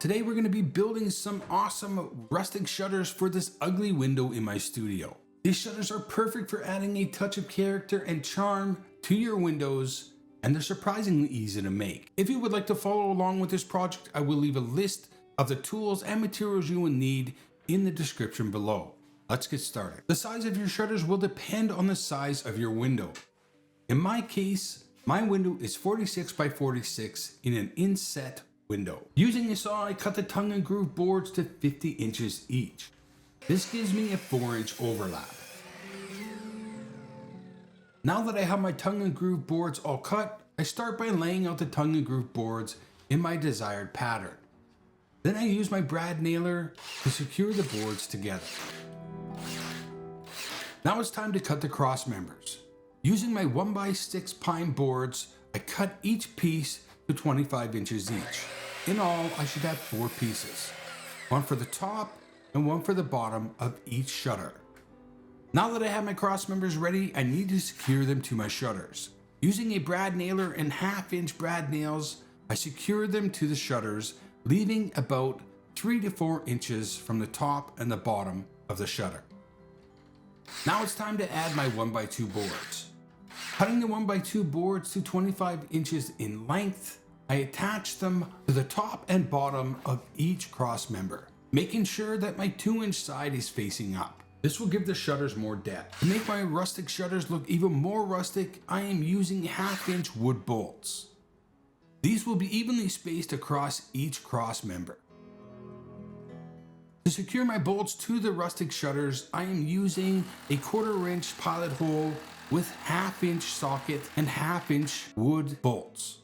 Today we're going to be building some awesome rustic shutters for this ugly window in my studio. These shutters are perfect for adding a touch of character and charm to your windows, and they're surprisingly easy to make. If you would like to follow along with this project, I will leave a list of the tools and materials you will need in the description below. Let's get started. The size of your shutters will depend on the size of your window. In my case, my window is 46 by 46 in an inset window. Using a saw, I cut the tongue and groove boards to 50 inches each. This gives me a 4-inch overlap. Now that I have my tongue and groove boards all cut, I start by laying out the tongue and groove boards in my desired pattern. Then I use my brad nailer to secure the boards together. Now it's time to cut the cross members. Using my 1x6 pine boards, I cut each piece to 25 inches each. In all, I should have 4 pieces, one for the top and one for the bottom of each shutter. Now that I have my cross members ready, I need to secure them to my shutters. Using a brad nailer and 1/2-inch brad nails, I secure them to the shutters, leaving about 3 to 4 inches from the top and the bottom of the shutter. Now it's time to add my 1x2 boards. Cutting the 1x2 boards to 25 inches in length, I attach them to the top and bottom of each cross member, making sure that my 2-inch side is facing up. This will give the shutters more depth. To make my rustic shutters look even more rustic, I am using 1/2-inch wood bolts. These will be evenly spaced across each cross member. To secure my bolts to the rustic shutters, I am using a 1/4-inch pilot hole with 1/2-inch socket and 1/2-inch wood bolts.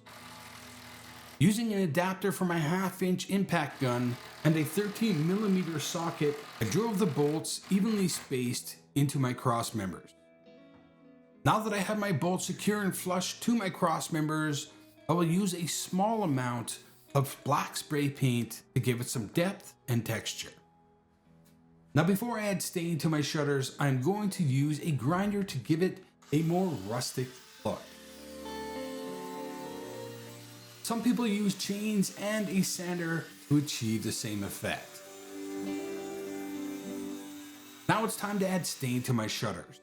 Using an adapter for my 1/2-inch impact gun and a 13mm socket, I drove the bolts evenly spaced into my cross members. Now that I have my bolts secure and flush to my cross members, I will use a small amount of black spray paint to give it some depth and texture. Now before I add stain to my shutters, I'm going to use a grinder to give it a more rustic look. Some people use chains and a sander to achieve the same effect. Now it's time to add stain to my shutters.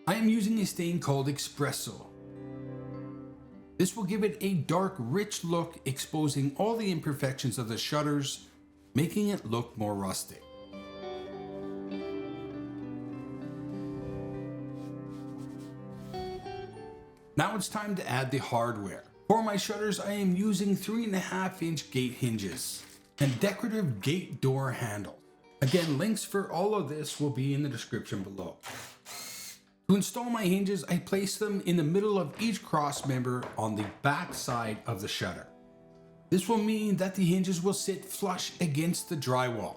I am using a stain called Espresso. This will give it a dark, rich look, exposing all the imperfections of the shutters, making it look more rustic. Now it's time to add the hardware. For my shutters, I am using 3.5-inch gate hinges and decorative gate door handles. Again, links for all of this will be in the description below. To install my hinges, I place them in the middle of each cross member on the back side of the shutter. This will mean that the hinges will sit flush against the drywall.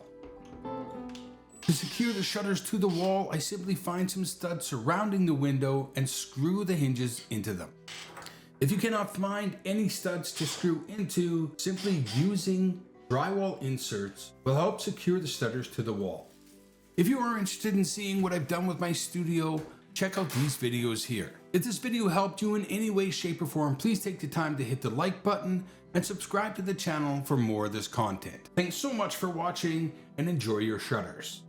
To secure the shutters to the wall, I simply find some studs surrounding the window and screw the hinges into them. If you cannot find any studs to screw into, simply using drywall inserts will help secure the shutters to the wall. If you are interested in seeing what I've done with my studio, check out these videos here. If this video helped you in any way, shape, or form, please take the time to hit the like button and subscribe to the channel for more of this content. Thanks so much for watching and enjoy your shutters.